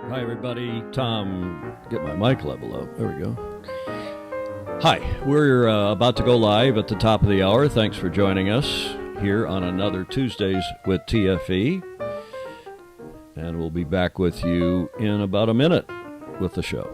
Hi, everybody. Tom, get my mic level up. There we go. Hi, we're about to go live at the top of the hour. Thanks for joining us here on another Tuesdays with TFE. And we'll be back with you in about a minute with the show.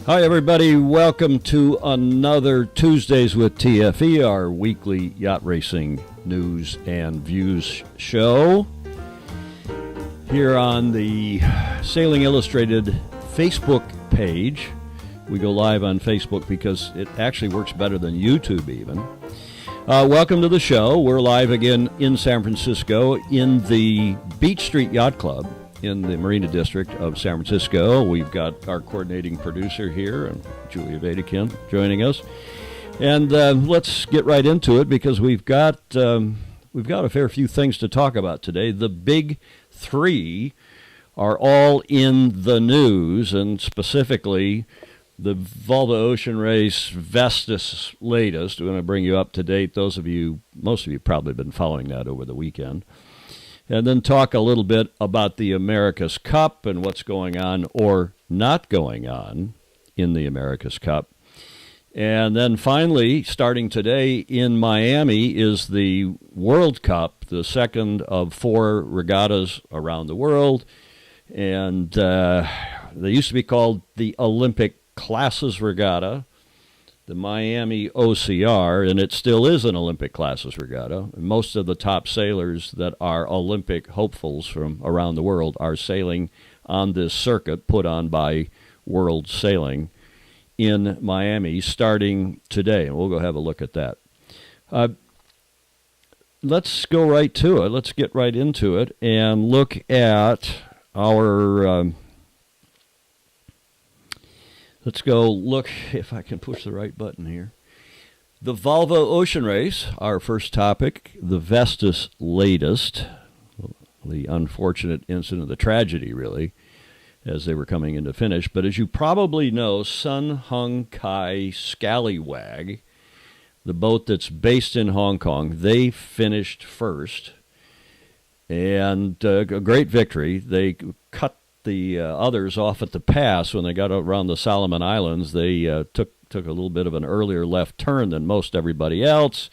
Hi, everybody. Welcome to another Tuesdays with TFE, our weekly yacht racing news and views show. Here on the Sailing Illustrated Facebook page. We go live on Facebook because it actually works better than YouTube even. Welcome to the show. We're live again in San Francisco in the Beach Street Yacht Club in the Marina District of San Francisco. We've got our coordinating producer here, and Julia Vadakin, joining us. And let's get right into it because we've got a fair few things to talk about today. The big three are all in the news, and specifically the Volvo Ocean Race Vestas latest. We're going to bring you up to date. Most of you probably have been following that over the weekend. And then talk a little bit about the America's Cup and what's going on or not going on in the America's Cup. And then finally, starting today in Miami, is the World Cup, the second of 4 regattas around the world. And they used to be called the Olympic Classes Regatta, the Miami OCR, and it still is an Olympic Classes Regatta. Most of the top sailors that are Olympic hopefuls from around the world are sailing on this circuit put on by World Sailing in Miami starting today, and we'll go have a look at that. Let's go right to it. Let's get right into it and look at our... Let's go look, if I can push the right button here. The Volvo Ocean Race, our first topic, the Vestas latest, the unfortunate incident, the tragedy really, as they were coming into finish. But as you probably know, Sun Hung Kai Scallywag, the boat that's based in Hong Kong, they finished first. And a great victory. They cut the others off at the pass when they got around the Solomon Islands. They took a little bit of an earlier left turn than most everybody else,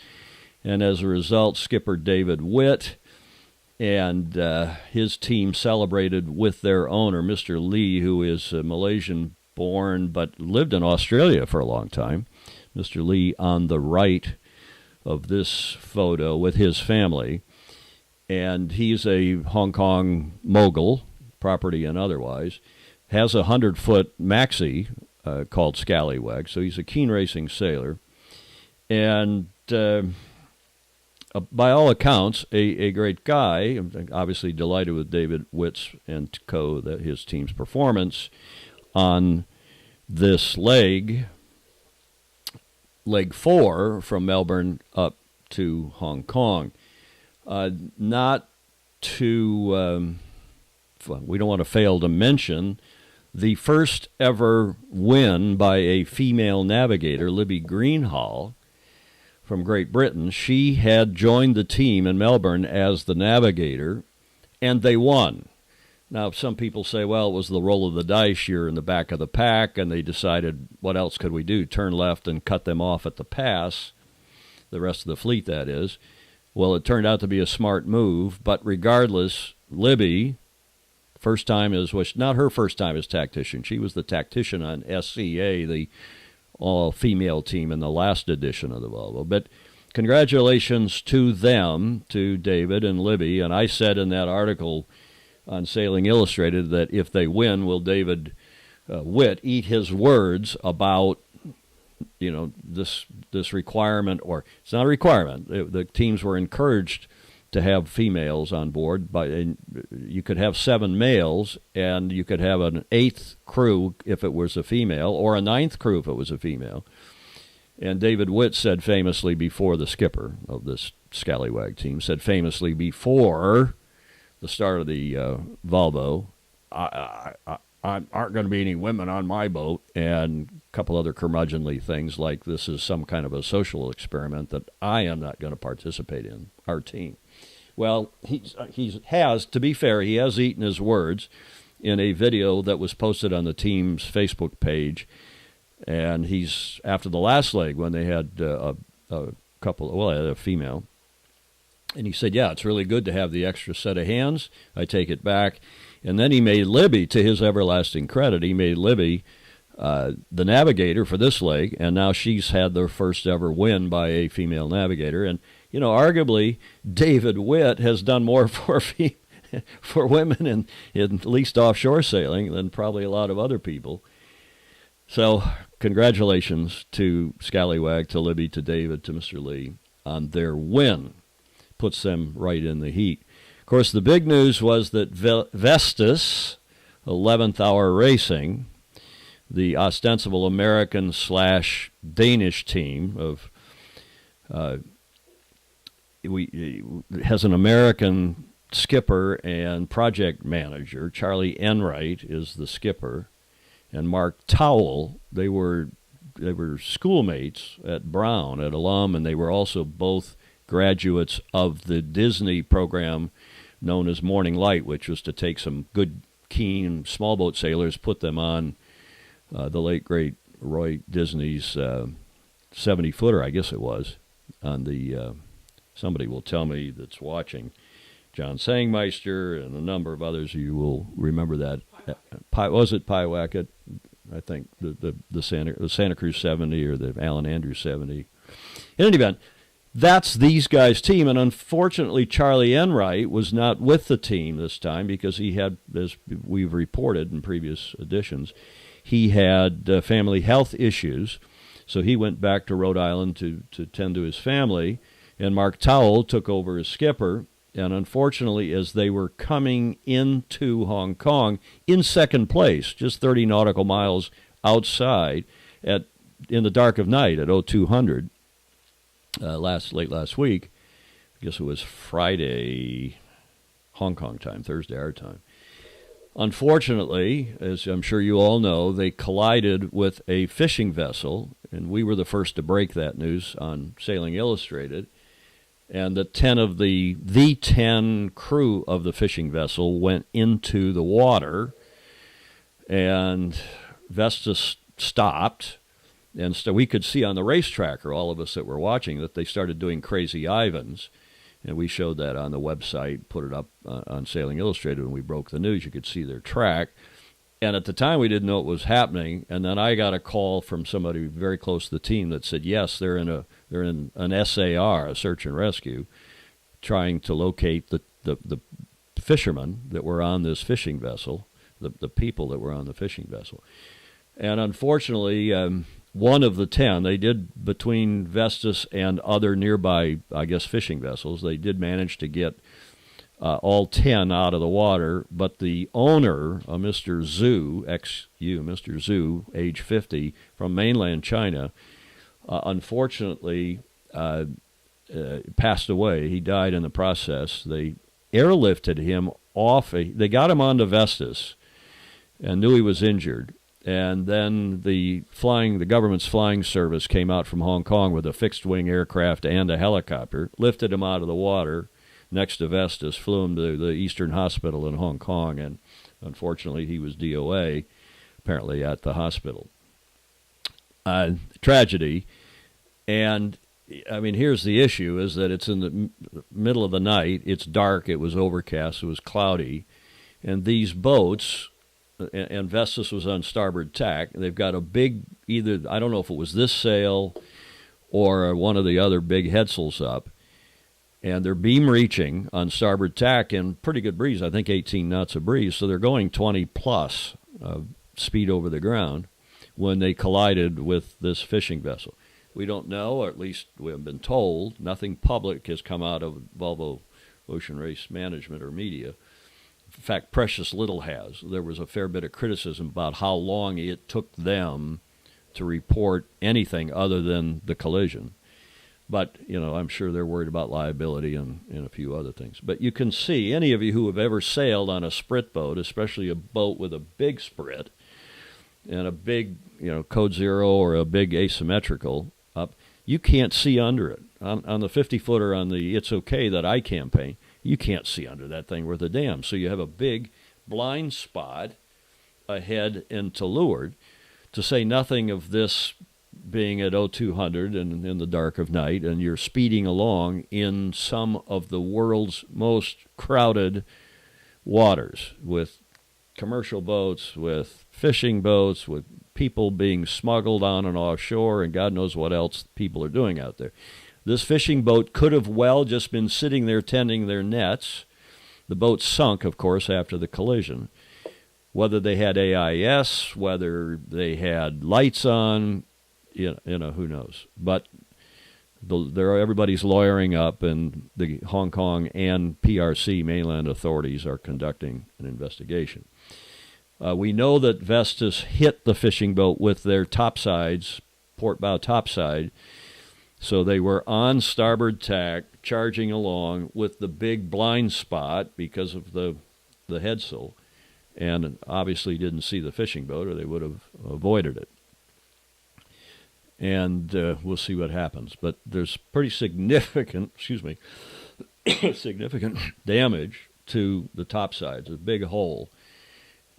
and as a result, skipper David Witt and his team celebrated with their owner, Mr. Lee, who is Malaysian-born but lived in Australia for a long time. Mr. Lee on the right of this photo with his family, and he's a Hong Kong mogul, property and otherwise, has a 100-foot maxi called Scallywag, so he's a keen racing sailor, and by all accounts, a great guy. I'm obviously delighted with David Witt's and his team's performance on this leg 4 from Melbourne up to Hong Kong. Not to... we don't want to fail to mention the first ever win by a female navigator, Libby Greenhall, from Great Britain. She had joined the team in Melbourne as the navigator, and they won. Now, some people say, well, it was the roll of the dice. You're in the back of the pack, and they decided, what else could we do? Turn left and cut them off at the pass, the rest of the fleet, that is. Well, it turned out to be a smart move, but regardless, Libby First time was not her first time as tactician. She was the tactician on SCA, the all-female team in the last edition of the Volvo. But congratulations to them, to David and Libby. And I said in that article on Sailing Illustrated that if they win, will David Witt eat his words about this requirement, or it's not a requirement. The teams were encouraged to have females on board, and you could have 7 males, and you could have an 8th crew if it was a female, or a 9th crew if it was a female. And David Witt said famously before, the skipper of this scallywag team said famously before the start of the Volvo, aren't going to be any women on my boat, and a couple other curmudgeonly things like this is some kind of a social experiment that I am not going to participate in, our team. Well, he has, to be fair, he has eaten his words in a video that was posted on the team's Facebook page, and he's, after the last leg when they had a female, and he said, yeah, it's really good to have the extra set of hands. I take it back. And then he made Libby, to his everlasting credit, he made Libby the navigator for this leg, and now she's had their first ever win by a female navigator. And, arguably, David Witt has done more for women in at least offshore sailing than probably a lot of other people. So congratulations to Scallywag, to Libby, to David, to Mr. Lee on their win. Puts them right in the heat. Of course, the big news was that Vestas, 11th Hour Racing, the ostensible American/Danish team of has an American skipper and project manager. Charlie Enright is the skipper, and Mark Towell. They were schoolmates at Brown, at Alum, and they were also both graduates of the Disney program known as Morning Light, which was to take some good, keen small boat sailors, put them on the late, great Roy Disney's 70-footer, I guess it was, on the, somebody will tell me that's watching, John Sangmeister and a number of others. You will remember that. Was it Pyewacket? I think the Santa Cruz 70 or the Alan Andrews 70. In any event, that's these guys' team, and unfortunately Charlie Enright was not with the team this time because he had, as we've reported in previous editions, he had family health issues, so he went back to Rhode Island to tend to his family, and Mark Towell took over as skipper, and unfortunately as they were coming into Hong Kong in second place, just 30 nautical miles outside, in the dark of night at 0200, late last week, I guess it was Friday, Hong Kong time, Thursday our time. Unfortunately, as I'm sure you all know, they collided with a fishing vessel, and we were the first to break that news on Sailing Illustrated. And the 10 crew of the fishing vessel went into the water, and Vestas stopped. And so we could see on the race tracker, all of us that were watching, that they started doing Crazy Ivans. And we showed that on the website, put it up on Sailing Illustrated when we broke the news. You could see their track. And at the time, we didn't know what was happening. And then I got a call from somebody very close to the team that said, yes, they're in an SAR, a search and rescue, trying to locate the fishermen that were on this fishing vessel, the people that were on the fishing vessel. And unfortunately, one of the 10, they did, between Vestas and other nearby, I guess, fishing vessels, they did manage to get all 10 out of the water, but the owner, Mr. Zhu, ex-U, Mr. Zhu, age 50, from mainland China, unfortunately passed away. He died in the process. They airlifted him off, they got him onto Vestas and knew he was injured. And then the government's flying service came out from Hong Kong with a fixed-wing aircraft and a helicopter, lifted him out of the water next to Vestas, flew him to the Eastern Hospital in Hong Kong, and unfortunately he was DOA, apparently at the hospital. Tragedy. And, I mean, here's the issue, is that it's in the middle of the night, it's dark, it was overcast, it was cloudy, And these boats, and Vestas was on starboard tack, they've got a big, either, I don't know if it was this sail or one of the other big headsails up, and they're beam reaching on starboard tack in pretty good breeze, I think 18 knots of breeze, so they're going 20 plus speed over the ground when they collided with this fishing vessel. We don't know, or at least we have been told, nothing public has come out of Volvo Ocean Race management or media. In fact, precious little has. There was a fair bit of criticism about how long it took them to report anything other than the collision. But, I'm sure they're worried about liability and a few other things. But you can see, any of you who have ever sailed on a sprit boat, especially a boat with a big sprit and a big, code zero or a big asymmetrical up, you can't see under it. On the 50-footer on the It's Okay That I campaign, you can't see under that thing worth a damn. So you have a big blind spot ahead and to leeward, to say nothing of this being at 0200 and in the dark of night, and you're speeding along in some of the world's most crowded waters with commercial boats, with fishing boats, with people being smuggled on and offshore, and God knows what else people are doing out there. This fishing boat could have well just been sitting there tending their nets. The boat sunk, of course, after the collision. Whether they had AIS, whether they had lights on, who knows. But everybody's lawyering up, and the Hong Kong and PRC mainland authorities are conducting an investigation. We know that Vestas hit the fishing boat with their topsides, port bow topside, so they were on starboard tack, charging along with the big blind spot because of the headsail, and obviously didn't see the fishing boat, or they would have avoided it. And we'll see what happens. But there's pretty significant, significant damage to the topsides, a big hole.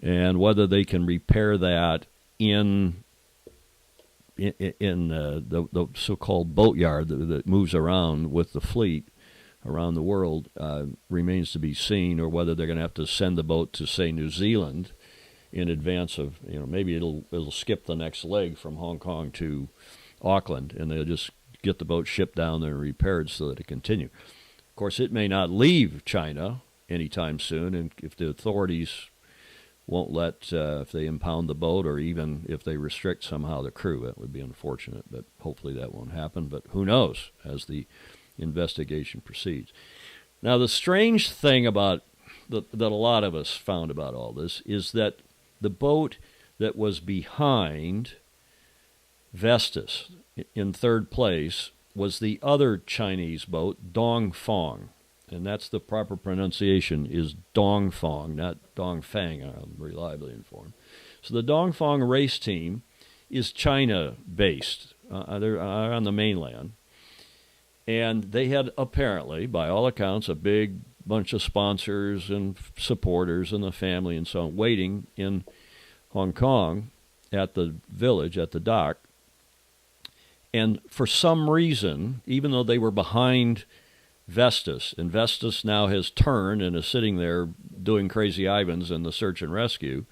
And whether they can repair that in the so-called boatyard that moves around with the fleet around the world remains to be seen, or whether they're going to have to send the boat to, say, New Zealand in advance of, maybe it'll skip the next leg from Hong Kong to Auckland, and they'll just get the boat shipped down there and repaired so that it can continue. Of course, it may not leave China anytime soon, and if the authorities won't let, if they impound the boat, or even if they restrict somehow the crew, that would be unfortunate, but hopefully that won't happen. But who knows as the investigation proceeds. Now, the strange thing about that a lot of us found about all this is that the boat that was behind Vestas in third place was the other Chinese boat, Dongfang. And that's the proper pronunciation, is Dongfang, not Dongfang, I'm reliably informed. So the Dongfang race team is China-based. They're on the mainland. And they had apparently, by all accounts, a big bunch of sponsors and supporters and the family and so on waiting in Hong Kong at the village, at the dock. And for some reason, even though they were behind Vestas, and Vestas now has turned and is sitting there doing Crazy Ivans in the search and rescue,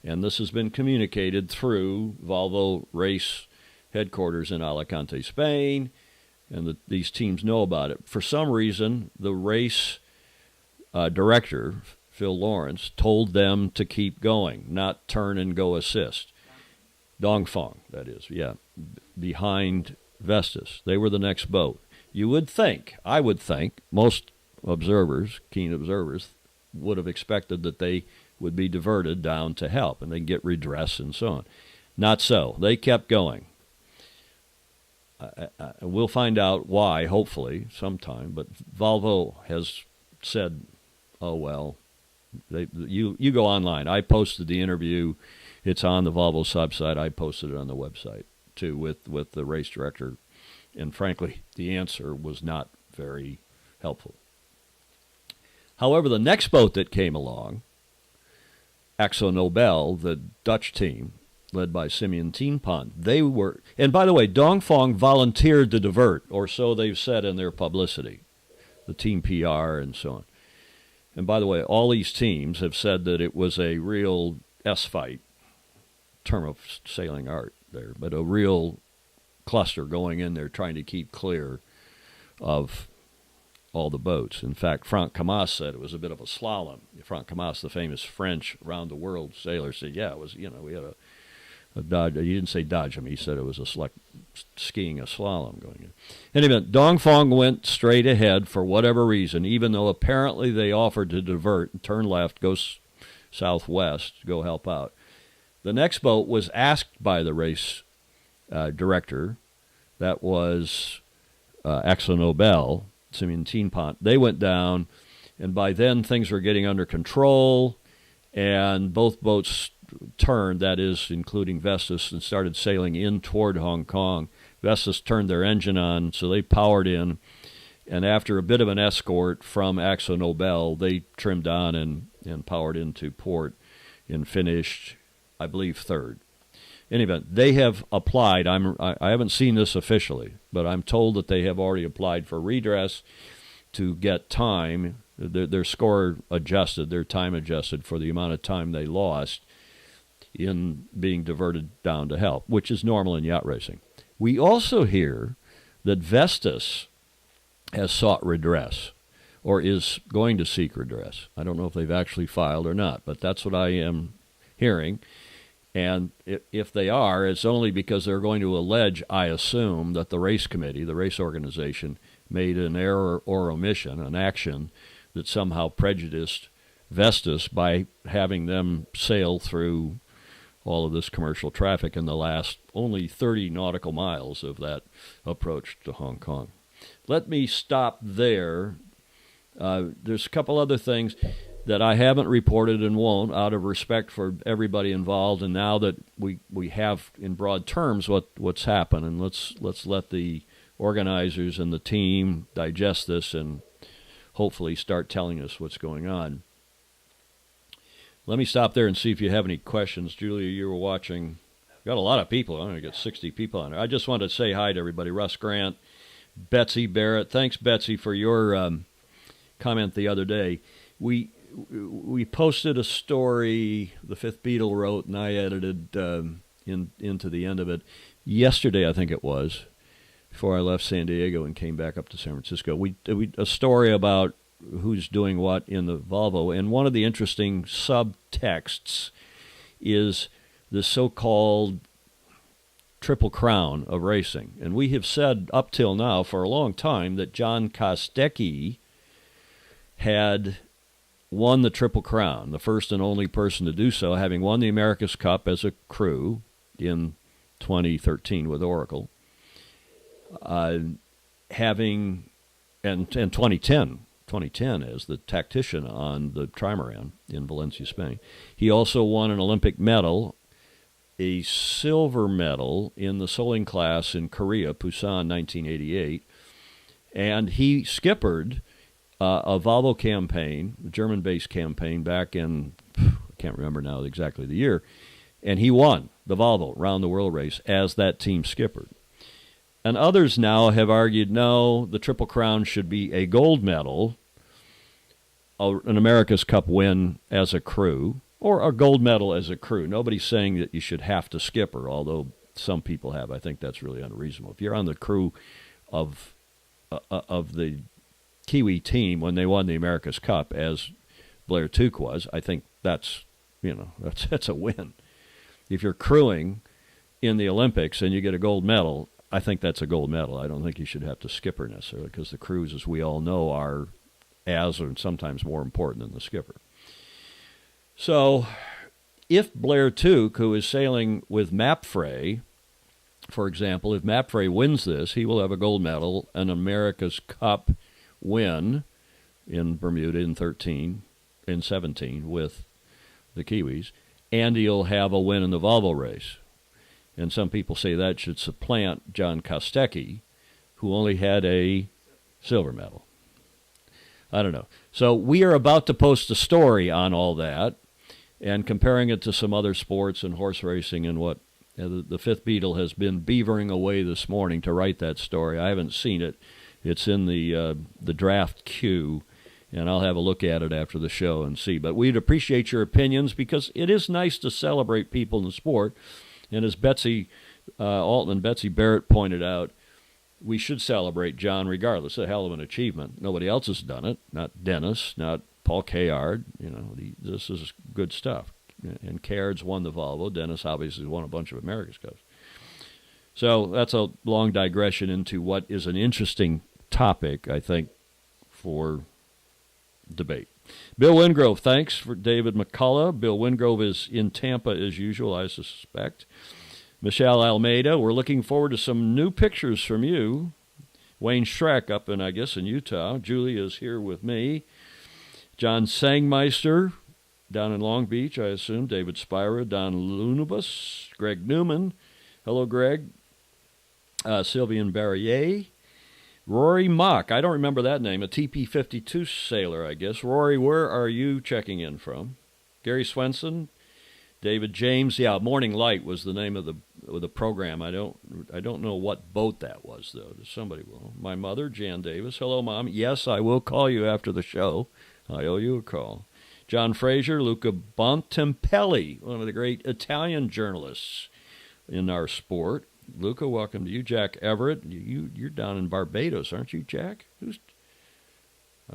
and this has been communicated through Volvo Race headquarters in Alicante, Spain, and these teams know about it. For some reason, the race director, Phil Lawrence, told them to keep going, not turn and go assist. Dongfang, that is, behind Vestas. They were the next boat. You would think, I would think, most observers, keen observers, would have expected that they would be diverted down to help and they'd get redress and so on. Not so. They kept going. We'll find out why, hopefully, sometime, but Volvo has said, oh, well, you go online. I posted the interview. It's on the Volvo subsite. I posted it on the website, too, with the race director. And frankly, the answer was not very helpful. However, the next boat that came along, Axo Nobel, the Dutch team, led by Simeon Tienpont, they were, and by the way, Dongfang volunteered to divert, or so they've said in their publicity, the team PR and so on. And by the way, all these teams have said that it was a real S-fight, term of sailing art there, but a real cluster going in there trying to keep clear of all the boats. In fact, Franck Camas said it was a bit of a slalom. Franck Camas, the famous French round-the-world sailor, said, yeah, it was, you know, we had a dodge. He didn't say dodge him. He said it was skiing a slalom going in. Anyway, Dongfeng went straight ahead for whatever reason, even though apparently they offered to divert and turn left, go southwest, go help out. The next boat was asked by the race director, that was AkzoNobel, Simeon Tienpont. They went down, and by then things were getting under control, and both boats turned, that is, including Vestas, and started sailing in toward Hong Kong. Vestas turned their engine on, so they powered in, and after a bit of an escort from AkzoNobel, they trimmed on and powered into port and finished, I believe, third. In any event, they have applied. I haven't seen this officially, but I'm told that they have already applied for redress to get time, their score adjusted, their time adjusted for the amount of time they lost in being diverted down to help, which is normal in yacht racing. We also hear that Vestas has sought redress or is going to seek redress. I don't know if they've actually filed or not, but that's what I am hearing. And if they are, it's only because they're going to allege, I assume, that the race committee, the race organization, made an error or omission, an action that somehow prejudiced Vestas by having them sail through all of this commercial traffic in the last only 30 nautical miles of that approach to Hong Kong. Let me stop there. There's a couple other things that I haven't reported and won't, out of respect for everybody involved, and now that we have in broad terms what's happened, and let's let the organizers and the team digest this and hopefully start telling us what's going on. Let me stop there and see if you have any questions. Julia, you were watching. Got a lot of people. I'm going to get 60 people on there. I just wanted to say hi to everybody. Russ Grant, Betsy Barrett. Thanks, Betsy, for your comment the other day. We posted a story the Fifth Beatle wrote, and I edited into the end of it yesterday, I think it was, before I left San Diego and came back up to San Francisco. We a story about who's doing what in the Volvo, and one of the interesting subtexts is the so-called Triple Crown of racing. And we have said up till now for a long time that John Kostecki had won the Triple Crown, the first and only person to do so, having won the America's Cup as a crew in 2013 with Oracle, having and 2010 as the tactician on the trimaran in Valencia, Spain. He also won an Olympic medal, a silver medal in the sailing class in Korea, Busan, 1988, and he skippered a Volvo campaign, a German-based campaign back in, I can't remember now exactly the year, and he won the Volvo Round the World race as that team skipper. And others now have argued, no, the Triple Crown should be a gold medal, an America's Cup win as a crew, or a gold medal as a crew. Nobody's saying that you should have to skipper, although some people have. I think that's really unreasonable. If you're on the crew of the Kiwi team when they won the America's Cup, as Blair Tuke was, I think that's a win. If you're crewing in the Olympics and you get a gold medal, I think that's a gold medal. I don't think you should have to skipper necessarily, because the crews, as we all know, are as or sometimes more important than the skipper. So if Blair Tuke, who is sailing with Mapfre, for example, if Mapfre wins this, he will have a gold medal, an America's Cup win in Bermuda in 17 with the Kiwis, and he'll have a win in the Volvo race. And some people say that should supplant John Kostecki, who only had a silver medal. I don't know. So we are about to post a story on all that and comparing it to some other sports and horse racing and what. The Fifth Beatle has been beavering away this morning to write that story. I haven't seen it. It's in the draft queue, and I'll have a look at it after the show and see. But we'd appreciate your opinions because it is nice to celebrate people in the sport. And as Betsy Altman, Betsy Barrett pointed out, we should celebrate John regardless. A hell of an achievement. Nobody else has done it. Not Dennis, not Paul Kayard. This is good stuff. And Kayard's won the Volvo. Dennis obviously won a bunch of America's Cups. So that's a long digression into what is an interesting topic, I think, for debate. Bill Wingrove, thanks for David McCullough. Bill Wingrove is in Tampa as usual, I suspect. Michelle Almeida, we're looking forward to some new pictures from you. Wayne Schreck up in Utah. Julie is here with me. John Sangmeister down in Long Beach, I assume. David Spira, Don Lunabus, Greg Newman. Hello, Greg. Sylvian Barrier. Rory Mock, I don't remember that name, a TP-52 sailor, I guess. Rory, where are you checking in from? Gary Swenson, David James. Yeah, Morning Light was the name of the program. I don't know what boat that was, though. Somebody will. My mother, Jan Davis. Hello, Mom. Yes, I will call you after the show. I owe you a call. John Fraser, Luca Bontempelli, one of the great Italian journalists in our sport. Luca, welcome to you. Jack Everett, you're down in Barbados, aren't you, Jack? I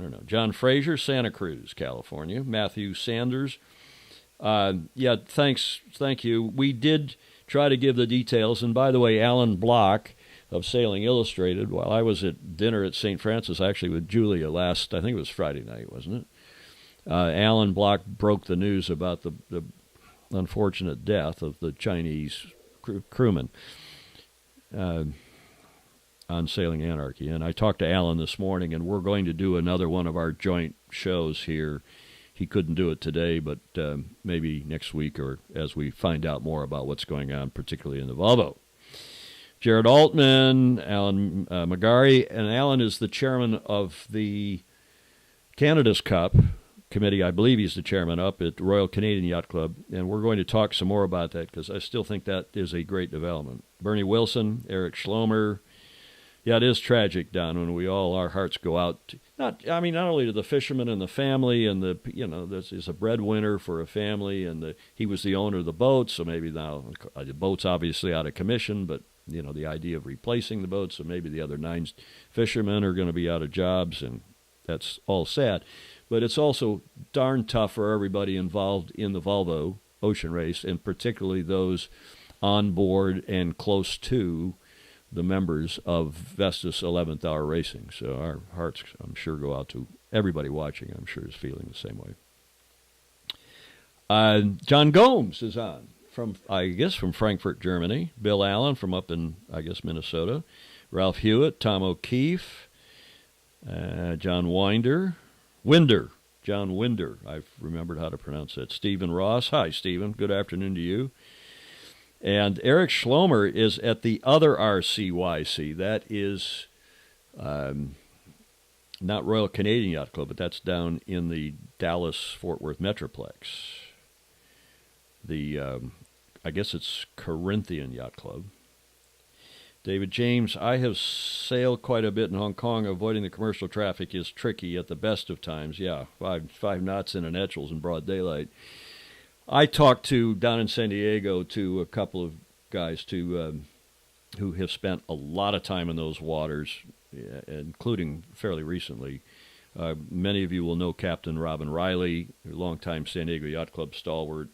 don't know. John Fraser, Santa Cruz, California. Matthew Sanders. Thank you. We did try to give the details. And by the way, Alan Block of Sailing Illustrated, while I was at dinner at St. Francis, actually with Julia I think it was Friday night, wasn't it? Alan Block broke the news about the unfortunate death of the Chinese crewman on Sailing Anarchy. And I talked to Alan this morning, and we're going to do another one of our joint shows here. He couldn't do it today, but maybe next week or as we find out more about what's going on, particularly in the Volvo. Jared Altman, Alan Magari, and Alan is the chairman of the Canada's Cup committee. I believe he's the chairman up at Royal Canadian Yacht Club, and we're going to talk some more about that because I still think that is a great development. Bernie Wilson, Eric Schlomer. Yeah, it is tragic, Don, when our hearts go out to, not only to the fishermen and the family and this is a breadwinner for a family, and he was the owner of the boat, so maybe now the boat's obviously out of commission, but the idea of replacing the boat, so maybe the other 9 fishermen are going to be out of jobs, and that's all sad. But it's also darn tough for everybody involved in the Volvo Ocean Race, and particularly those on board and close to the members of Vestas 11th Hour Racing. So our hearts, I'm sure, go out to everybody watching. I'm sure is feeling the same way. John Gomes is on from Frankfurt, Germany. Bill Allen from up in, Minnesota. Ralph Hewitt, Tom O'Keefe, John John Winder. I've remembered how to pronounce that. Stephen Ross. Hi, Stephen. Good afternoon to you. And Eric Schlomer is at the other RCYC. That is not Royal Canadian Yacht Club, but that's down in the Dallas-Fort Worth Metroplex. I guess it's Corinthian Yacht Club. David James, I have sailed quite a bit in Hong Kong. Avoiding the commercial traffic is tricky at the best of times. Yeah, five knots in an Etchells in broad daylight. I talked down in San Diego to a couple of guys who have spent a lot of time in those waters, including fairly recently. Many of you will know Captain Robin Riley, a longtime San Diego Yacht Club stalwart,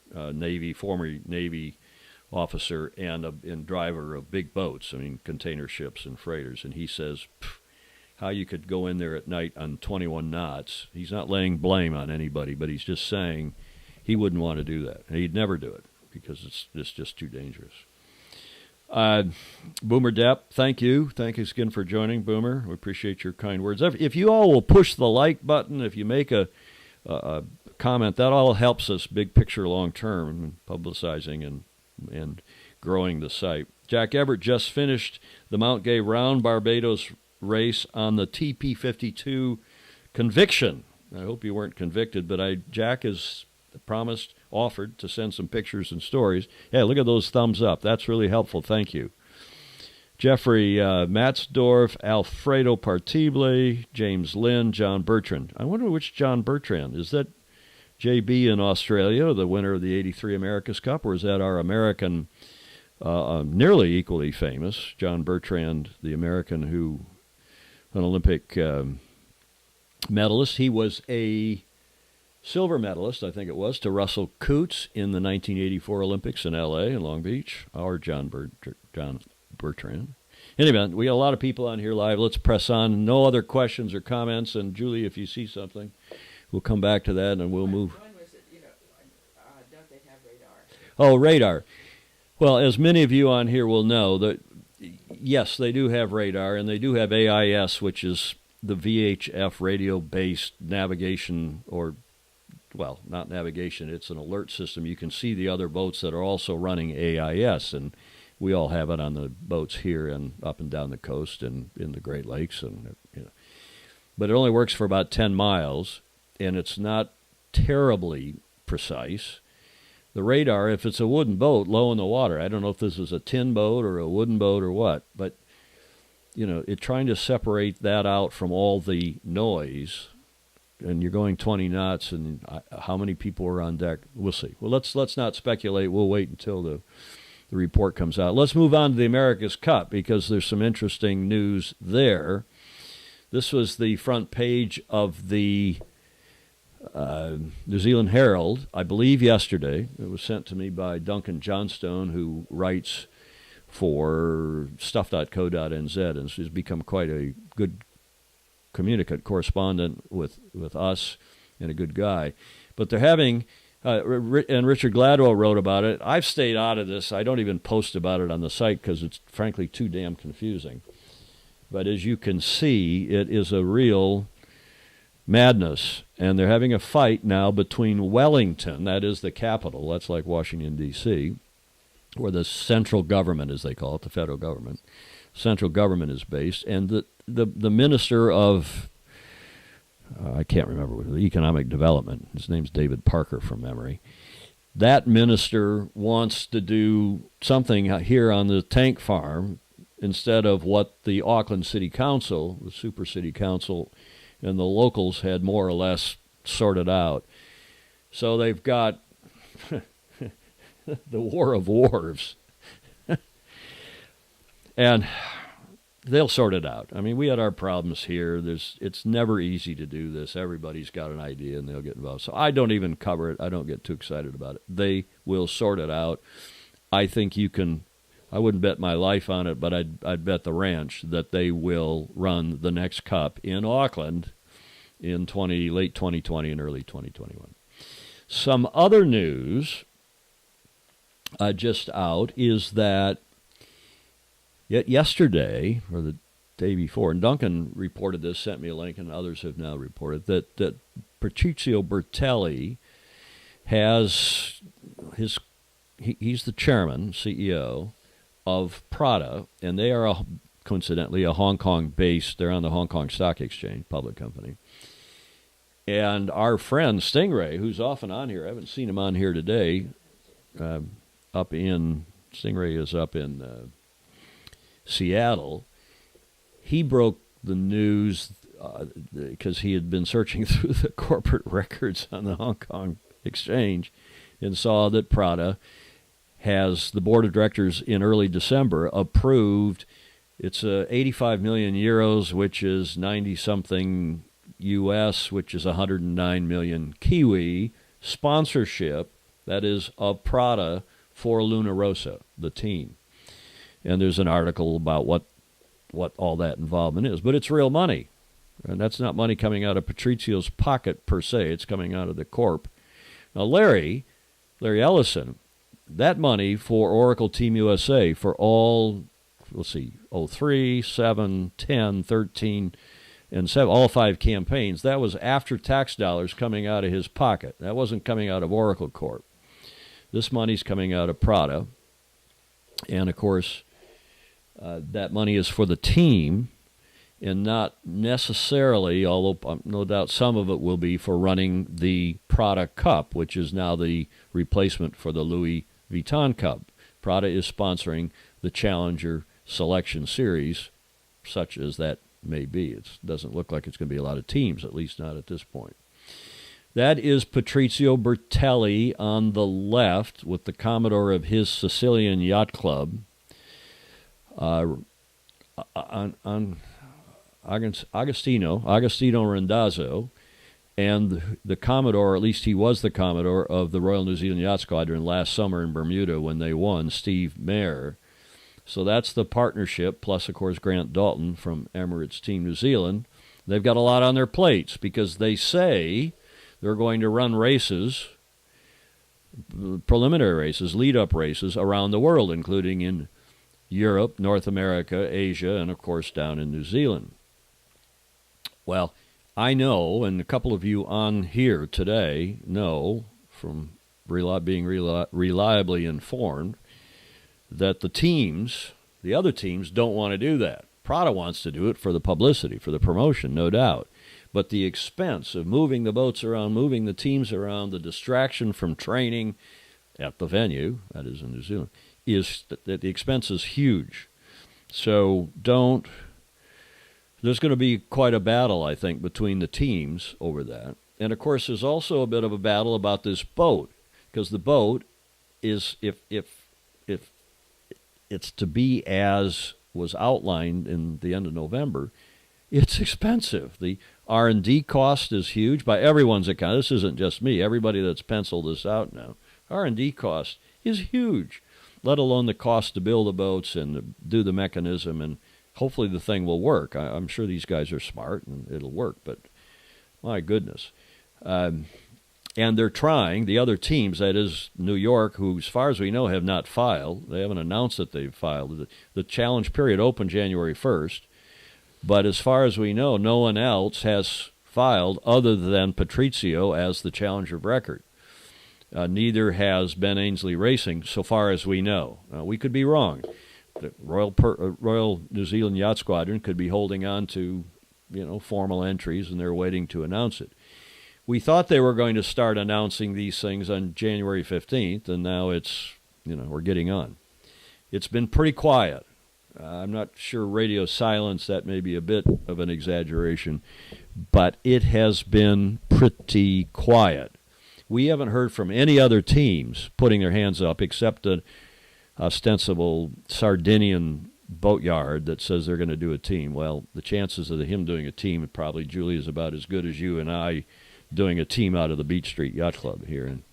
former Navy officer and driver of big boats, container ships and freighters. And he says, how you could go in there at night on 21 knots. He's not laying blame on anybody, but he's just saying he wouldn't want to do that. And he'd never do it because it's just too dangerous. Boomer Depp, thank you. Thank you again for joining, Boomer. We appreciate your kind words. If you all will push the like button, if you make a comment, that all helps us big picture long term, publicizing and growing the site. Jack Everett just finished the Mount Gay Round Barbados race on the TP-52 Conviction. I hope you weren't convicted, but Jack has offered to send some pictures and stories. Yeah, look at those thumbs up. That's really helpful. Thank you. Jeffrey Matzdorf, Alfredo Partible, James Lynn, John Bertrand. I wonder which John Bertrand. Is that JB in Australia, the winner of the 83 America's Cup, or is that our American, nearly equally famous, John Bertrand, the American who, an Olympic medalist. He was a silver medalist, I think it was, to Russell Coutts in the 1984 Olympics in L.A. in Long Beach, our John Bertrand. Anyway, we got a lot of people on here live. Let's press on. No other questions or comments. And, Julie, if you see something, we'll come back to that and we'll move. One was, don't they have radar? Oh, radar. Well, as many of you on here will know, that yes, they do have radar, and they do have AIS, which is the VHF radio-based navigation, or, well, not navigation, it's an alert system. You can see the other boats that are also running AIS, and we all have it on the boats here and up and down the coast and in the Great Lakes. And but it only works for about 10 miles, and it's not terribly precise. The radar, if it's a wooden boat low in the water, I don't know if this is a tin boat or a wooden boat or what, but, it's trying to separate that out from all the noise, and you're going 20 knots, and how many people are on deck, we'll see. Well, let's not speculate. We'll wait until the report comes out. Let's move on to the America's Cup, because there's some interesting news there. This was the front page of the New Zealand Herald, I believe yesterday. It was sent to me by Duncan Johnstone, who writes for stuff.co.nz, and has become quite a good communicant correspondent with us, and a good guy. But they're having, and Richard Gladwell wrote about it. I've stayed out of this. I don't even post about it on the site because it's frankly too damn confusing. But as you can see, it is a real madness. And they're having a fight now between Wellington, that is the capital, that's like Washington, D.C., where the central government, as they call it, the federal government, central government is based, and the minister of, I can't remember, economic development, his name's David Parker from memory, that minister wants to do something here on the tank farm instead of what the Auckland City Council, the Super City Council, and the locals had more or less sorted out. So they've got the war of wharves. And they'll sort it out. I mean, we had our problems here. It's never easy to do this. Everybody's got an idea, and they'll get involved. So I don't even cover it. I don't get too excited about it. They will sort it out. I think you can. I wouldn't bet my life on it, but I'd bet the ranch that they will run the next Cup in Auckland in late 2020 and early 2021. Some other news just out is that yesterday, or the day before, and Duncan reported this, sent me a link, and others have now reported, that Patrizio Bertelli has he's the chairman, CEO of Prada, and they are coincidentally a Hong Kong-based, they're on the Hong Kong Stock Exchange, public company. And our friend Stingray, who's often on here, I haven't seen him on here today, Stingray is up in Seattle. He broke the news because he had been searching through the corporate records on the Hong Kong Exchange and saw that Prada has, the board of directors in early December approved, it's 85 million euros, which is 90-something US, which is 109 million Kiwi, sponsorship, that is, of Prada for Luna Rossa, the team. And there's an article about what all that involvement is. But it's real money. And that's not money coming out of Patrizio's pocket per se. It's coming out of the corp. Now, Larry Ellison, that money for Oracle Team USA for all, let's see, 03, 7, 10, 13, and 7, all 5 campaigns, that was after tax dollars coming out of his pocket. That wasn't coming out of Oracle Corp. This money's coming out of Prada. And, of course, that money is for the team and not necessarily, although no doubt some of it will be for running the Prada Cup, which is now the replacement for the Louis Vuitton Cup. Prada is sponsoring the Challenger selection series, such as that may be. It doesn't look like it's going to be a lot of teams, at least not at this point. That is Patrizio Bertelli on the left with the Commodore of his Sicilian Yacht Club. On Agostino Randazzo, and the Commodore, or at least he was the Commodore of the Royal New Zealand Yacht Squadron last summer in Bermuda when they won, Steve Mayer. So that's the partnership, plus, of course, Grant Dalton from Emirates Team New Zealand. They've got a lot on their plates because they say they're going to run races, preliminary races, lead-up races around the world, including in Europe, North America, Asia, and, of course, down in New Zealand. Well, I know, and a couple of you on here today know from being reliably informed, that the other teams don't want to do that. Prada wants to do it for the publicity, for the promotion, no doubt. But the expense of moving the boats around, moving the teams around, the distraction from training at the venue, that is in New Zealand, is that the expense is huge. So there's going to be quite a battle, I think, between the teams over that. And, of course, there's also a bit of a battle about this boat, because the boat is, if it's to be as was outlined in the end of November, it's expensive. The R&D cost is huge by everyone's account. This isn't just me. Everybody that's penciled this out now. R&D cost is huge, let alone the cost to build the boats and do the mechanism, and hopefully the thing will work. I'm sure these guys are smart and it'll work, but my goodness. And they're trying, the other teams, that is New York, who, as far as we know, have not filed. They haven't announced that they've filed. The challenge period opened January 1st, but as far as we know, no one else has filed other than Patrizio as the challenger of record. Neither has Ben Ainslie Racing, so far as we know. We could be wrong. The Royal New Zealand Yacht Squadron could be holding on to, formal entries, and they're waiting to announce it. We thought they were going to start announcing these things on January 15th, and now it's, we're getting on. It's been pretty quiet. I'm not sure radio silence, that may be a bit of an exaggeration, but it has been pretty quiet. We haven't heard from any other teams putting their hands up except an ostensible Sardinian boatyard that says they're going to do a team. Well, the chances of him doing a team, probably, Julie, is about as good as you and I doing a team out of the Beach Street Yacht Club here. And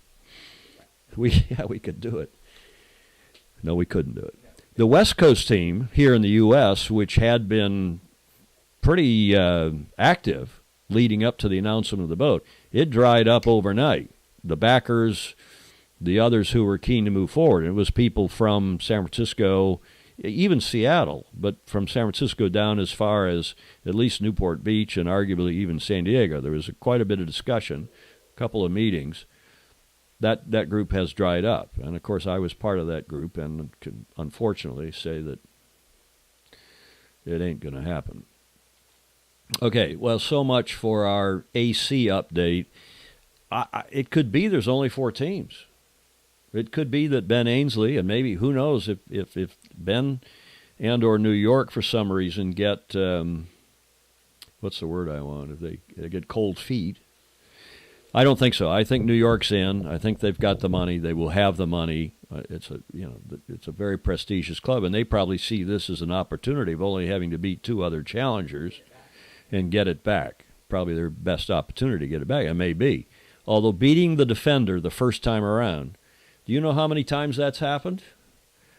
we could do it. No, we couldn't do it. The West Coast team here in the U.S., which had been pretty active leading up to the announcement of the boat, it dried up overnight. The backers, the others who were keen to move forward, it was people from San Francisco, even Seattle, but from San Francisco down as far as at least Newport Beach and arguably even San Diego. There was quite a bit of discussion, a couple of meetings. That group has dried up. And, of course, I was part of that group and can unfortunately say that it ain't going to happen. Okay, well, so much for our AC update. It could be there's only 4 teams. It could be that Ben Ainslie, and maybe, who knows, if Ben and or New York for some reason get, what's the word I want, if they get cold feet. I don't think so. I think New York's in. I think they've got the money. They will have the money. It's a very prestigious club, and they probably see this as an opportunity of only having to beat 2 other challengers and get it back. Probably their best opportunity to get it back. It may be. Although beating the Defender the first time around, do you know how many times that's happened?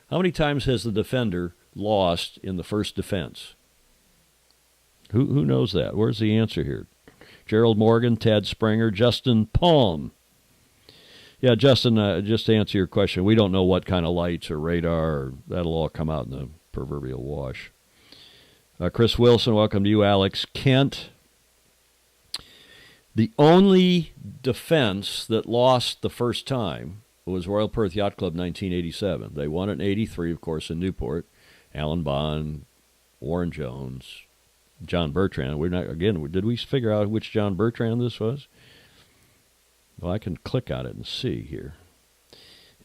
How many times has the Defender lost in the first defense? Who knows that? Where's the answer here? Gerald Morgan, Ted Springer, Justin Palm. Yeah, Justin, just to answer your question, we don't know what kind of lights or radar, or that'll all come out in the proverbial wash. Chris Wilson, welcome to you. Alex Kent. The only defense that lost the first time was Royal Perth Yacht Club 1987. They won it in 83, of course, in Newport. Alan Bond, Warren Jones, John Bertrand. Did we figure out which John Bertrand this was? Well, I can click on it and see here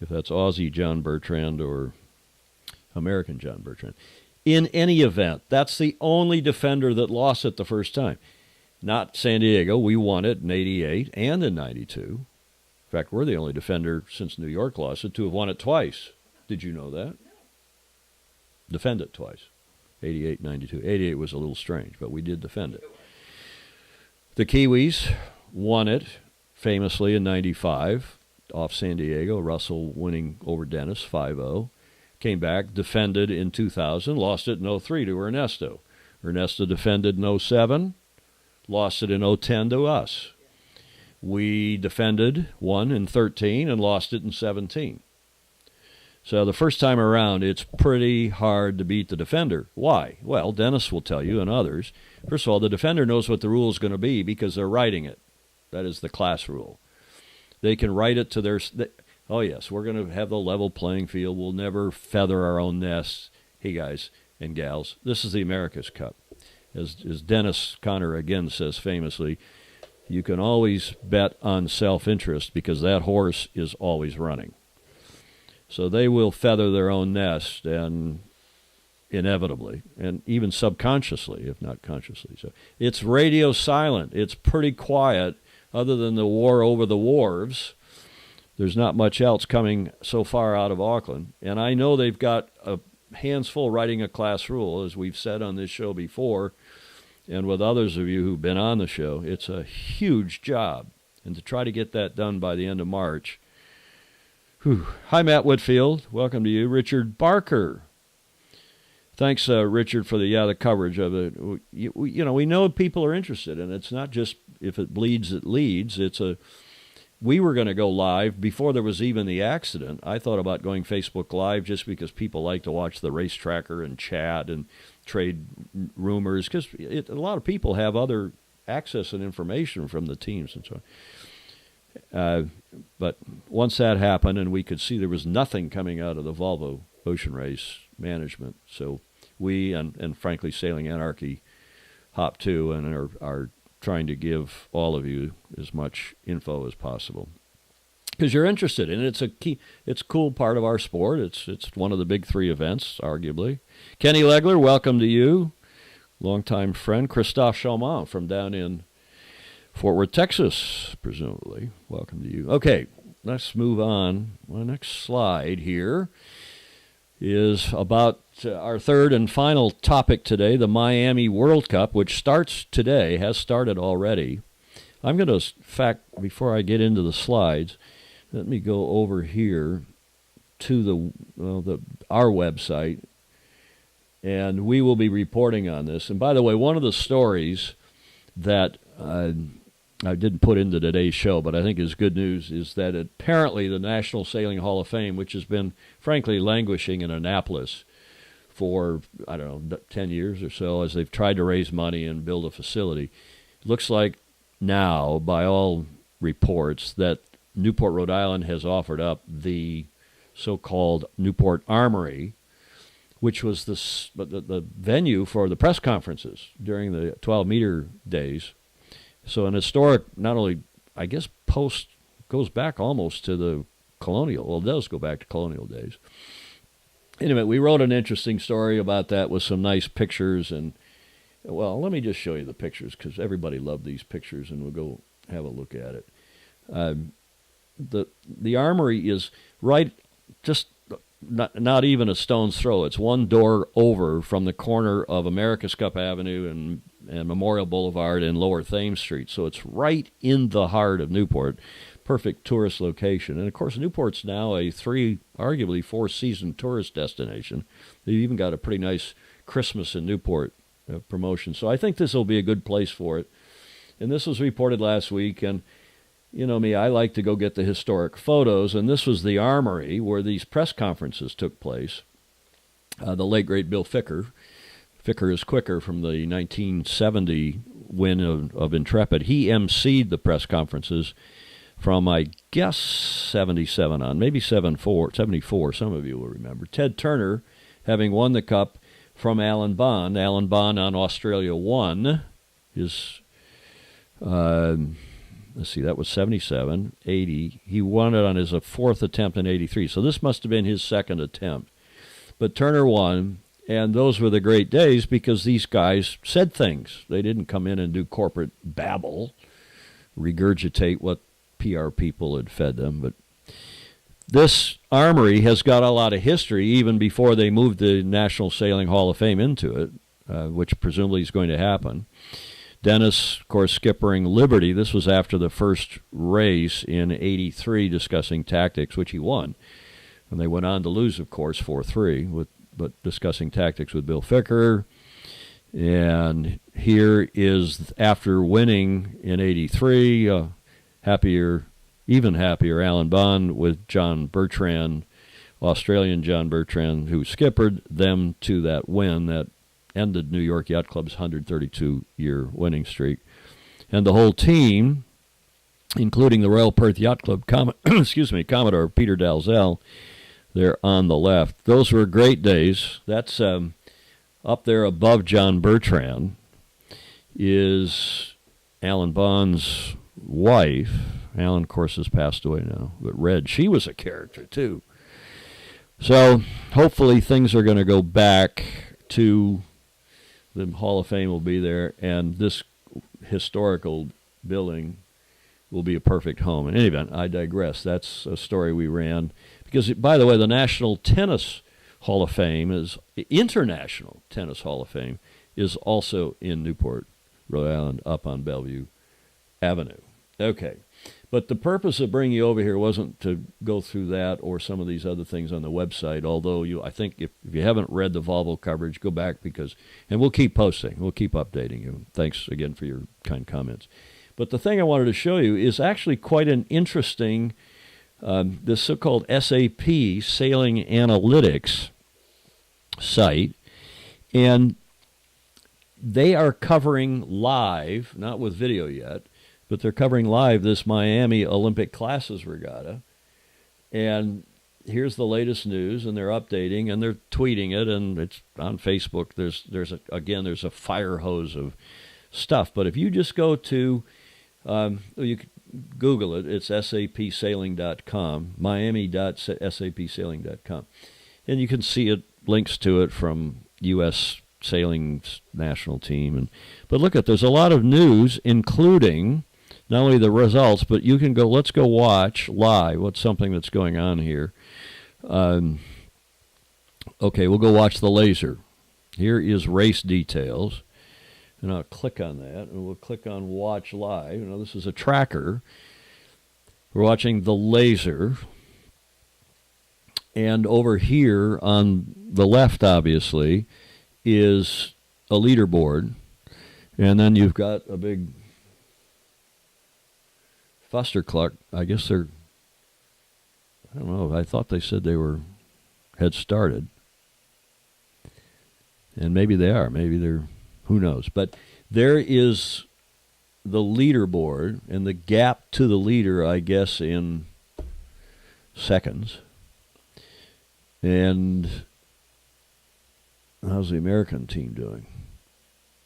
if that's Aussie John Bertrand or American John Bertrand. in any event. That's the only defender that lost it the first time. Not San Diego. We won it in 88 and in 92. In fact, we're the only defender since New York lost it to have won it twice. Did you know that? Defend it twice. 88, 92. 88 was a little strange, but we did defend it. The Kiwis won it famously in 95 off San Diego. Russell winning over Dennis 5-0. Came back, defended in 2000, lost it in 03 to Ernesto. Ernesto defended in 07, lost it in 010 to us. We defended, won in 13, and lost it in 17. So the first time around, it's pretty hard to beat the defender. Why? Well, Dennis will tell you and others. First of all, the defender knows what the rule is going to be because they're writing it. That is the class rule. They can write it to their... Oh, yes, we're going to have the level playing field. We'll never feather our own nests. Hey, guys and gals, this is the America's Cup. As Dennis Conner again says famously, you can always bet on self-interest because that horse is always running. So they will feather their own nest, and inevitably, and even subconsciously, if not consciously. So it's radio silent. It's pretty quiet, other than the war over the wharves. There's not much else coming so far out of Auckland. And I know they've got hands full writing a class rule, as we've said on this show before, and with others of you who've been on the show. It's a huge job. And to try to get that done by the end of March. Whew. Hi, Matt Whitfield. Welcome to you. Richard Barker. Thanks, Richard, for the coverage of it. We know people are interested, and it's not just if it bleeds, it leads. We were going to go live before there was even the accident. I thought about going Facebook Live just because people like to watch the race tracker and chat and trade rumors, because a lot of people have other access and information from the teams and so on. But once that happened and we could see there was nothing coming out of the Volvo Ocean Race management, so we and frankly Sailing Anarchy hop to and are trying to give all of you as much info as possible because you're interested in it. It's a cool part of our sport. It's one of the big three events, arguably. Kenny Legler, welcome to you. Longtime friend. Christophe Chaumont from down in Fort Worth, Texas, presumably. Welcome to you. Okay, let's move on. My next slide here is about our third and final topic today, the Miami World Cup, which starts today, has started already. I'm going to, in fact, before I get into the slides, let me go over here to our website, and we will be reporting on this. And by the way, one of the stories that I didn't put into today's show, but I think is good news, is that apparently the National Sailing Hall of Fame, which has been, frankly, languishing in Annapolis for, 10 years or so, as they've tried to raise money and build a facility, looks like now, by all reports, that Newport, Rhode Island has offered up the so-called Newport Armory, which was the venue for the press conferences during the 12-meter days. So an historic, not only, I guess, goes back almost to the colonial. Well, it does go back to colonial days. Anyway, we wrote an interesting story about that with some nice pictures. And, well, let me just show you the pictures because everybody loved these pictures, and we'll go have a look at it. The armory is right, just not even a stone's throw. It's one door over from the corner of America's Cup Avenue and Memorial Boulevard and Lower Thames Street. So it's right in the heart of Newport. Perfect tourist location. And, of course, Newport's now a arguably four-season tourist destination. They've even got a pretty nice Christmas in Newport promotion. So I think this will be a good place for it. And this was reported last week, and you know me, I like to go get the historic photos, and this was the armory where these press conferences took place. The late, great Bill Ficker. Ficker is quicker from the 1970 win of Intrepid. He emceed the press conferences from, I guess, 77 on, maybe 74, some of you will remember. Ted Turner, having won the Cup from Alan Bond. Alan Bond on Australia 1. His, let's see, that was 77, 80. He won it on his fourth attempt in 83. So this must have been his second attempt. But Turner won, And those were the great days because these guys said things. They didn't come in and do corporate babble, regurgitate what PR people had fed them. But this armory has got a lot of history even before they moved the National Sailing Hall of Fame into it, which presumably is going to happen. Dennis, of course, skippering Liberty. This was after the first race in '83 discussing tactics, which he won. And they went on to lose, of course, 4-3, but discussing tactics with Bill Ficker. And here is, after winning in '83, even happier Alan Bond with John Bertrand, Australian John Bertrand, who skippered them to that win that ended New York Yacht Club's 132-year winning streak. And the whole team, including the Royal Perth Yacht Club Commodore Peter Dalzell, they're on the left. Those were great days. That's up there above John Bertrand is Alan Bond's wife. Alan, of course, has passed away now. But Red, she was a character, too. So hopefully things are going to go back to the Hall of Fame will be there, and this historical building will be a perfect home. In any event, I digress. That's a story we ran. Because, by the way, the National Tennis Hall of Fame International Tennis Hall of Fame is also in Newport, Rhode Island, up on Bellevue Avenue. Okay. But the purpose of bringing you over here wasn't to go through that or some of these other things on the website, although I think if you haven't read the Volvo coverage, go back and we'll keep posting. We'll keep updating you. Thanks again for your kind comments. But the thing I wanted to show you is actually quite an interesting, this so-called SAP Sailing Analytics site, and they are covering live, not with video yet, but they're covering live this Miami Olympic Classes Regatta. And here's the latest news, and they're updating, and they're tweeting it, and it's on Facebook. There's a fire hose of stuff. But if you just go to, you can Google it, it's sapsailing.com, miami.sapsailing.com. And you can see it, links to it from U.S. Sailing's national team. But look there's a lot of news, including not only the results, but you can let's go watch live what's something that's going on here. Okay, we'll go watch the laser. Here is race details. And I'll click on that, and we'll click on watch live. This is a tracker. We're watching the laser. And over here on the left, obviously, is a leaderboard. And then you've got a big Fustercluck. I guess I don't know, I thought they said they had started. And maybe they are. Maybe they're, who knows. But there is the leaderboard, and the gap to the leader, I guess, in seconds. And how's the American team doing?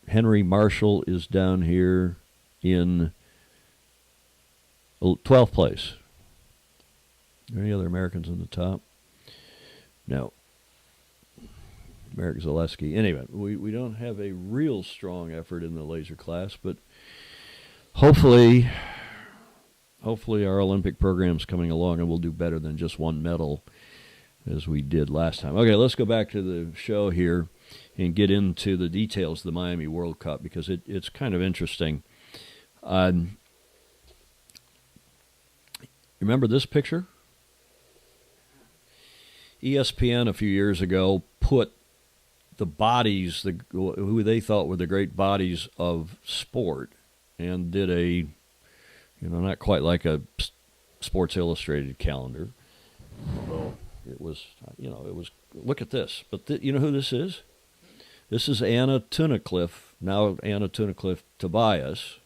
Henry Marshall is down here in 12th place. Are there any other Americans in the top? No. Marek Zaleski. Anyway, we don't have a real strong effort in the laser class, but hopefully our Olympic program's coming along and we'll do better than just one medal as we did last time. Okay, let's go back to the show here and get into the details of the Miami World Cup because it's kind of interesting. Remember this picture? ESPN a few years ago put the bodies, who they thought were the great bodies of sport, and did a, not quite like a Sports Illustrated calendar. Although it was, look at this. But you know who this is? This is Anna Tunnicliffe, now Anna Tunnicliffe Tobias,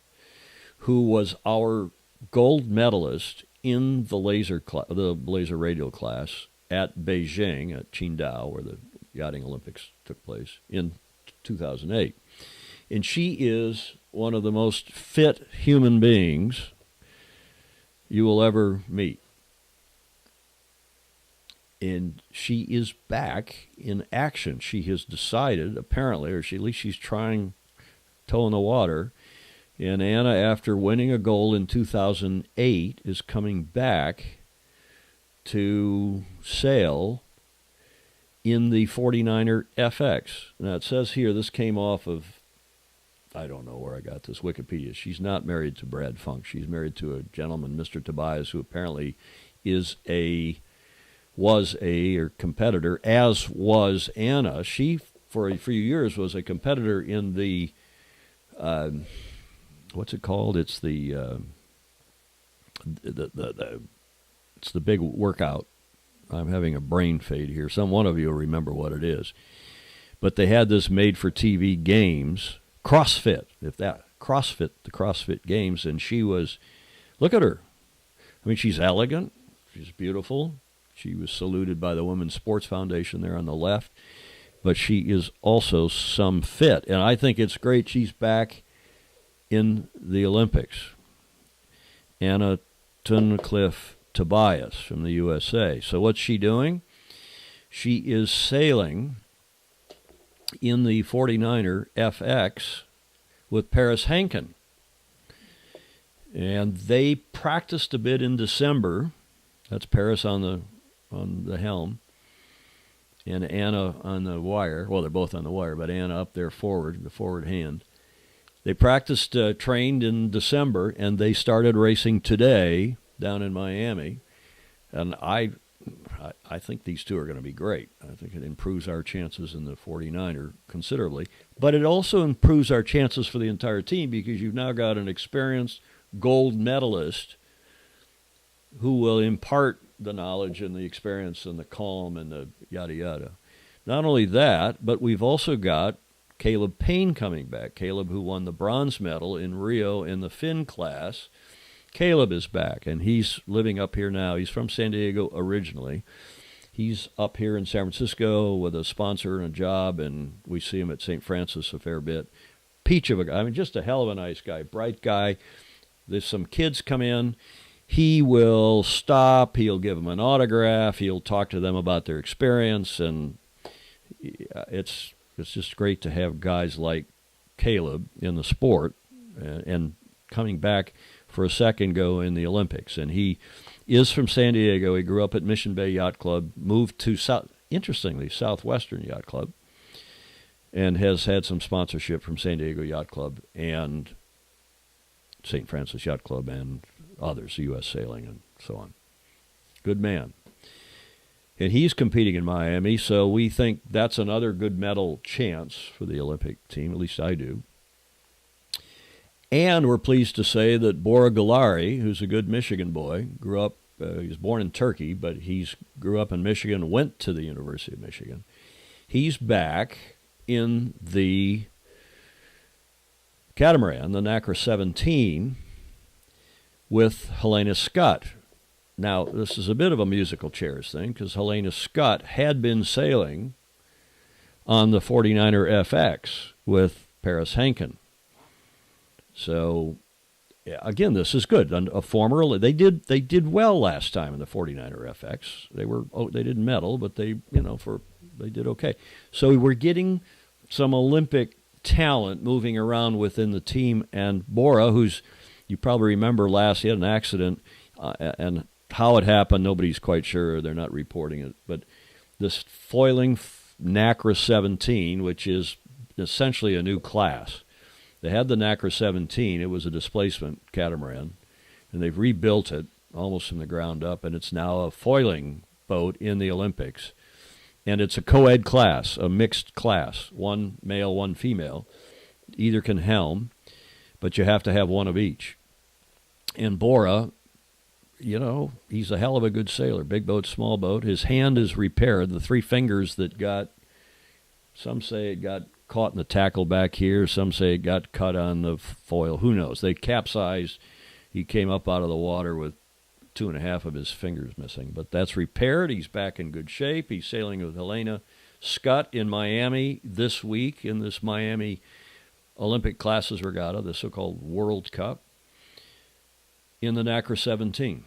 who was our gold medalist in the laser radial class at Beijing, at Qingdao, where the Yachting Olympics took place in 2008. And she is one of the most fit human beings you will ever meet. And she is back in action. She has decided, apparently, or at least she's trying toe in the water. And Anna, after winning a gold in 2008, is coming back to sail in the 49er FX. Now, it says here, this came off of, I don't know where I got this, Wikipedia. She's not married to Brad Funk. She's married to a gentleman, Mr. Tobias, who apparently was a competitor, as was Anna. She, for a few years, was a competitor in the, what's it called? It's it's the big workout. I'm having a brain fade here. One of you will remember what it is. But they had this made-for-TV games, CrossFit, the CrossFit Games, and she was, look at her. I mean, she's elegant. She's beautiful. She was saluted by the Women's Sports Foundation there on the left. But she is also some fit. And I think it's great she's back in the Olympics. Anna Tunnicliffe Tobias from the USA. So what's she doing? She is sailing in the 49er FX with Paris Hankin. And they practiced a bit in December. That's Paris on the helm, and Anna on the wire. Well, they're both on the wire, but Anna up there forward, the forward hand. They practiced, trained in December, and they started racing today down in Miami. And I think these two are going to be great. I think it improves our chances in the 49er considerably. But it also improves our chances for the entire team because you've now got an experienced gold medalist who will impart the knowledge and the experience and the calm and the yada yada. Not only that, but we've also got Caleb Payne coming back. Caleb, who won the bronze medal in Rio in the Finn class. Caleb is back, and he's living up here now. He's from San Diego originally. He's up here in San Francisco with a sponsor and a job, and we see him at St. Francis a fair bit. Peach of a guy. I mean, just a hell of a nice guy, bright guy. There's some kids come in. He will stop. He'll give them an autograph. He'll talk to them about their experience, and it's just great to have guys like Caleb in the sport and coming back for a second go in the Olympics. And he is from San Diego. He grew up at Mission Bay Yacht Club, moved to, Southwestern Yacht Club, and has had some sponsorship from San Diego Yacht Club and St. Francis Yacht Club and others, U.S. Sailing and so on. Good man. And he's competing in Miami, so we think that's another good medal chance for the Olympic team, at least I do. And we're pleased to say that Bora Galari, who's a good Michigan boy, grew up, he was born in Turkey, but grew up in Michigan, went to the University of Michigan. He's back in the catamaran, the NACRA 17, with Helena Scott. Now, this is a bit of a musical chairs thing because Helena Scott had been sailing on the 49er FX with Paris Hankin. So, again, this is good. A former, they did well last time in the 49er FX. They didn't medal, but they did okay. So we're getting some Olympic talent moving around within the team, and Bora, who's, you probably remember he had an accident, and how it happened, nobody's quite sure. They're not reporting it. But this foiling NACRA 17, which is essentially a new class. They had the NACRA 17. It was a displacement catamaran, and they've rebuilt it almost from the ground up, and it's now a foiling boat in the Olympics. And it's a co-ed class, a mixed class, one male, one female. Either can helm, but you have to have one of each. And Bora, he's a hell of a good sailor. Big boat, small boat. His hand is repaired. The three fingers that some say it got caught in the tackle back here. Some say it got cut on the foil. Who knows? They capsized. He came up out of the water with 2.5 of his fingers missing. But that's repaired. He's back in good shape. He's sailing with Helena Scott in Miami this week in this Miami Olympic Classes Regatta, the so-called World Cup, in the NACRA 17.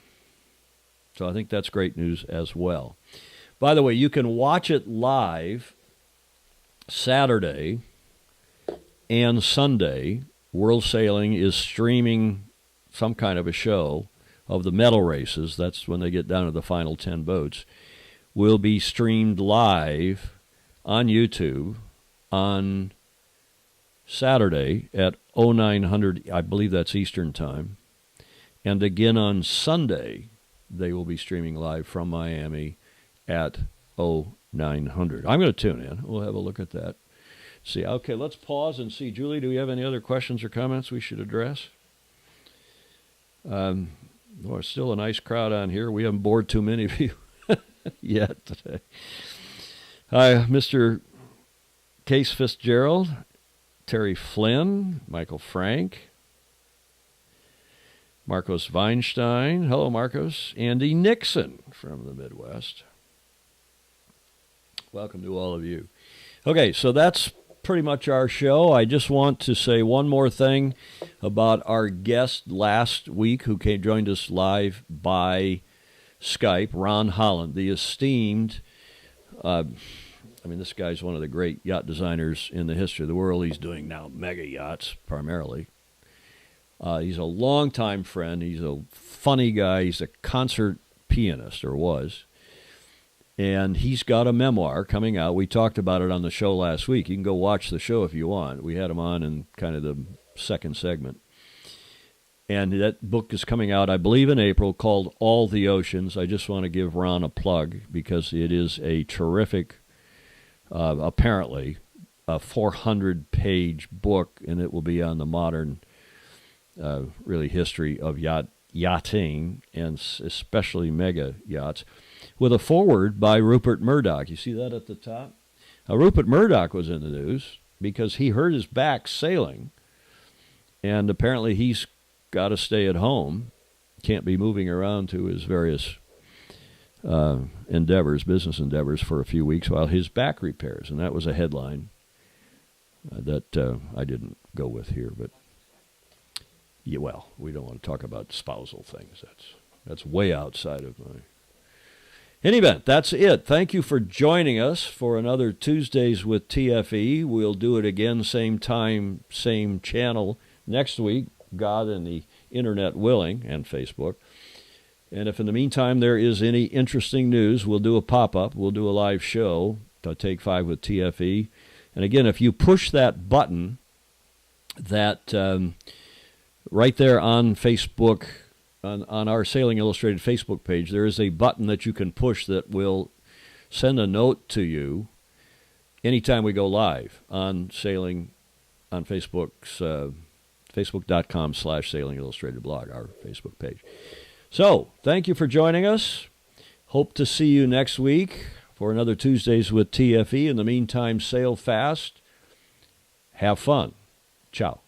So I think that's great news as well. By the way, you can watch it live Saturday and Sunday. World Sailing is streaming some kind of a show of the medal races. That's when they get down to the final 10 boats. Will be streamed live on YouTube on Saturday at 0900, I believe that's Eastern Time. And again on Sunday, they will be streaming live from Miami at 0900. I'm going to tune in. We'll have a look at that. See, okay, let's pause and see. Julie, do we have any other questions or comments we should address? There's still a nice crowd on here. We haven't bored too many of you yet today. Hi, Mr. Case Fitzgerald, Terry Flynn, Michael Frank, Marcos Weinstein. Hello, Marcos. Andy Nixon from the Midwest. Welcome to all of you. Okay, so that's pretty much our show. I just want to say one more thing about our guest last week who joined us live by Skype, Ron Holland, the esteemed, this guy's one of the great yacht designers in the history of the world. He's doing now mega yachts primarily. He's a longtime friend. He's a funny guy. He's a concert pianist, or was. And he's got a memoir coming out. We talked about it on the show last week. You can go watch the show if you want. We had him on in kind of the second segment. And that book is coming out, I believe, in April, called All the Oceans. I just want to give Ron a plug because it is a terrific, apparently, a 400-page book, and it will be on the modern, really, history of yachting, and especially mega yachts, with a foreword by Rupert Murdoch. You see that at the top? Rupert Murdoch was in the news because he hurt his back sailing, and apparently he's got to stay at home, can't be moving around to his various business endeavors for a few weeks while his back repairs. And that was a headline that I didn't go with here. But, yeah, well, we don't want to talk about spousal things. That's way outside of my... In any event, that's it. Thank you for joining us for another Tuesdays with TFE. We'll do it again, same time, same channel next week, God and the Internet willing, and Facebook. And if in the meantime there is any interesting news, we'll do a pop-up. We'll do a live show, Take 5 with TFE. And again, if you push that button, that right there on Facebook, on our Sailing Illustrated Facebook page, there is a button that you can push that will send a note to you anytime we go live on Sailing, on Facebook's Facebook.com/Sailing Illustrated blog, our Facebook page. So, thank you for joining us. Hope to see you next week for another Tuesdays with TFE. In the meantime, sail fast. Have fun. Ciao.